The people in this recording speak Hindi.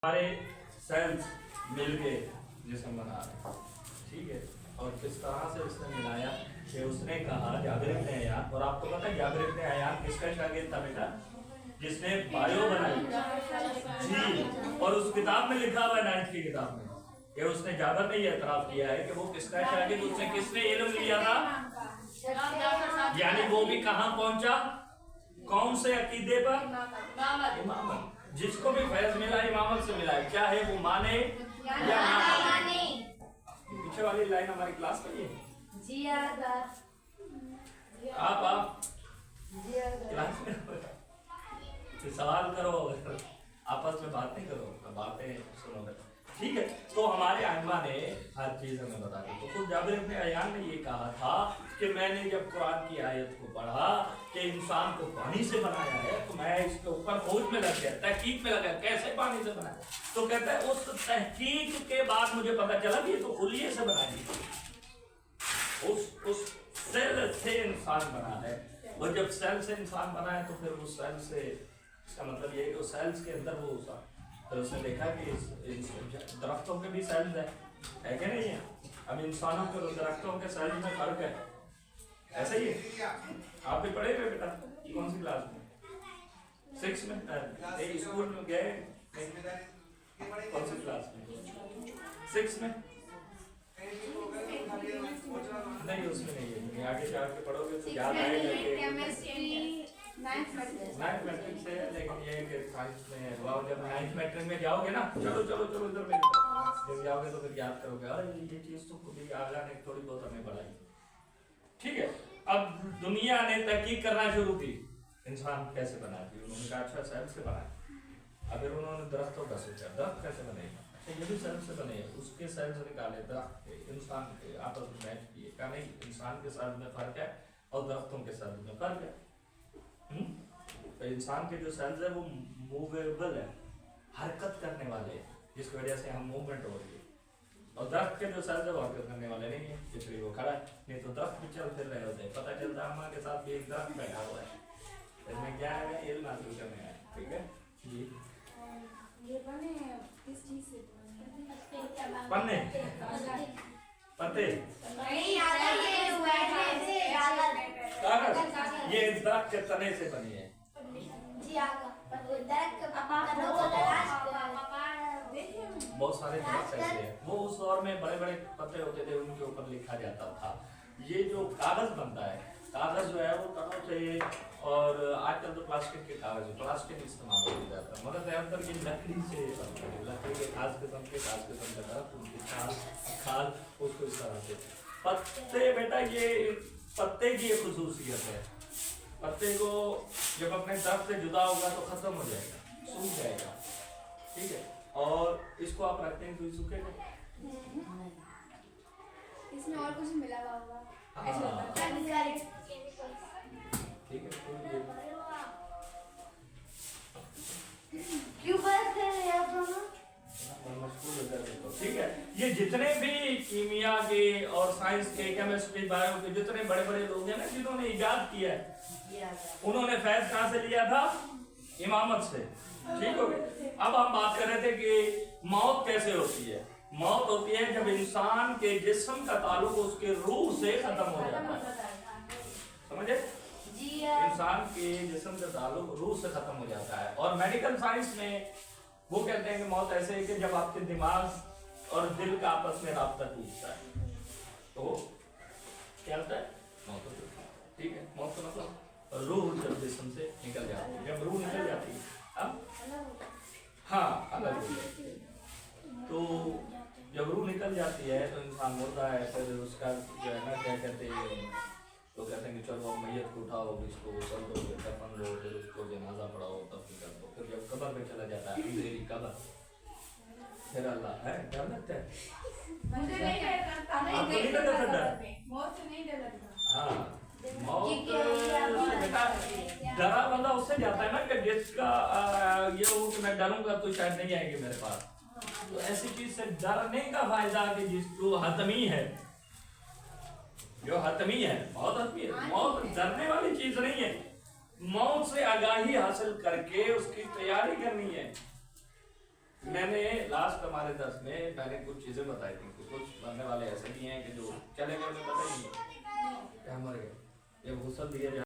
हमारे सेल्स मिलके जिस्म बना रहे हैं, ठीक है। और किस तरह से उसने मिलाया कि उसने कहा जाबिर इब्न हय्यान, और आपको पता है जाबिर इब्न हय्यान किसका शागिर्द था बेटा? जिसने बायो बनाई जी, और उस किताब में लिखा हुआ है 9th की किताब में कि उसने जाबिर ने ये एतराफ किया है कि वो किसका शागिर्द, उसने किसने इल्म लिया था, यानी वो भी कहाँ पहुंचा, कौन से अकीदे पर, इमामत। जिसको भी फैज मिला इमामत से मिला है, चाहे वो माने या ना माने। पीछे वाली लाइन हमारी क्लास में है जी। आप क्लास में सवाल करो, आपस में बातें करो, बातें सुनो, ठीक है। तो हमारे आइमा ने हर चीज हमें बता दी। तो खुद जाबिर इब्न हय्यान ने ये कहा था कि मैंने जब कुरान की आयत को पढ़ा कि इंसान को पानी से बनाया है, तो मैं इसके ऊपर खोज में लग गया, तहकीक में लगा कैसे पानी से बनाया। तो कहता है उस तहकीक के बाद मुझे पता चला कि ये तो खुलिये से बनाई, उस सेल से इंसान बना है। और जब सेल से इंसान बना है तो फिर उस सेल से, इसका मतलब ये है कि उस सेल्स के अंदर वो होता, तो उसने देखा कि दरख्तों के भी सेल्स है कि नहीं है। अब इंसानों के और दरख्तों के सेल्स में फर्क है, ऐसे ही है। आप भी पढ़े हुए बेटा, कौन सी क्लास में? 6 में? स्कूल में गए? कौन सी क्लास में? 6 में? नहीं, उसमें नहीं है। आगे जाके पढ़ोगे तो याद आएगा। 9th मैट्रिक से, लेकिन ये कि साइंस में हुआ, जब 9th मैट्रिक में जाओगे ना, चलो इधर में जब जाओगे तो फिर याद करोगे, अरे ये चीज तो खुद ही आगा ने थोड़ी बहुत हमें पढ़ाई, ठीक है। अब दुनिया ने तहकीक करना शुरू की, इंसान कैसे बना दी। उन्होंने कहा अच्छा सेल से बना। अब फिर उन्होंने दरख्तों का सोचा, दरख्त कैसे बनेगा, अच्छा ये भी सेल से बने, उसके सेल्स निकाले, दरख्त इंसान के आपस में मैच किए, कहा नहीं इंसान के सेल में फर्क है और दरख्तों के सेल में फर्क है। तो इंसान के जो सेल्स है वो मूवेबल है, हरकत करने वाले हैं, जिसकी वजह से हम मूवमेंट हो रही है। और दरख्त के जो सेल्स है वो हरकत करने वाले नहीं है, इसलिए वो खड़ा है। नहीं तो दरख्त भी चल फिर रहे होते हैं। पता चलता है अम्मा के साथ भी एक दरख्त बैठा हुआ है, इसमें क्या है, इल्म हासिल करने है, ठीक है जी। ये बने किस चीज से? पन्ने, पत्ते, कागज, ये दरख्त के तने से बनी है जी। बहुत सारे दरख्त ऐसे हैं, वो उस दौर में बड़े बड़े पत्ते होते थे, उनके ऊपर लिखा जाता था। ये जो कागज बनता है, कागज जो है वो तनों से, और आजकल तो प्लास्टिक के कागज, प्लास्टिक इस्तेमाल किया जाता है, मगर ज्यादातर ये लकड़ी से, लकड़ी के खास किस्म के दरख्त, उनकी खाल उसको इस तरह से पत्ते। बेटा ये पत्ते की एक खुसूसियत है, पत्ते को जब अपने दरख्त से जुदा होगा तो खत्म हो जाएगा, सूख जाएगा, ठीक है। और इसको आप रखते हैं तो सूखेगा, इसमें और कुछ मिला हुआ होगा, ठीक है। क्यों बात कर रहे हैं आप दोनों? ठीक है। ये जितने भी कीमिया के और साइंस के, केमिस्ट्री, बायो के जितने बड़े बड़े लोग हैं ना, जिन्होंने इजाद किया है, उन्होंने फैज कहां से लिया था? इमामत से, ठीक हो गया। अब हम बात कर रहे थे कि मौत कैसे होती है। मौत होती है जब इंसान के जिस्म का ताल्लुक उसके रूह से खत्म हो जाता है, समझे? इंसान के जिस्म का ताल्लुक रूह से खत्म हो जाता है। और मेडिकल साइंस में वो कहते हैं कि मौत ऐसे है कि जब आपके दिमाग और दिल का आपस में राब्ता टूटता है, तो क्या होता है? मौत होती है, ठीक है। मौत का मतलब रूह जब जिस्म से निकल जाती है, जब रूह निकल जाती है, हाँ अलग हो जाती है। तो जब रूह निकल जाती है तो इंसान मुर्दा है, फिर उसका जो है ना क्या कहते हैं, तो कहते हैं कि चलो मैयत को उठाओ, इसको चल दो, दफन लो, फिर उसको जनाजा पढ़ाओ, तब कर दो। फिर जब कब्र में चला जाता है, अंधेरी कब्र, फिर अल्लाह है, डर लगता है? मुझे नहीं लगता, नहीं लगता डर, मौत से नहीं डर लगता। हाँ मौत बेटा डरा बंदा उससे जाता है ना कि जिसका ये हो कि मैं डरूंगा तो शायद नहीं आएंगे मेरे पास। तो ऐसी चीज से डरने का फायदा कि जिसको हतमी है, जो हतमी है, बहुत हतमी है। मौत डरने वाली चीज नहीं है, मौत से आगाही हासिल करके उसकी तैयारी करनी है। मैंने लास्ट हमारे 10 में मैंने कुछ चीजें बताई थी, कुछ पढ़ने वाले ऐसे भी हैं कि जो चले गए, उन्हें पता ही नहीं क्या मर गए। ये घुसल दिए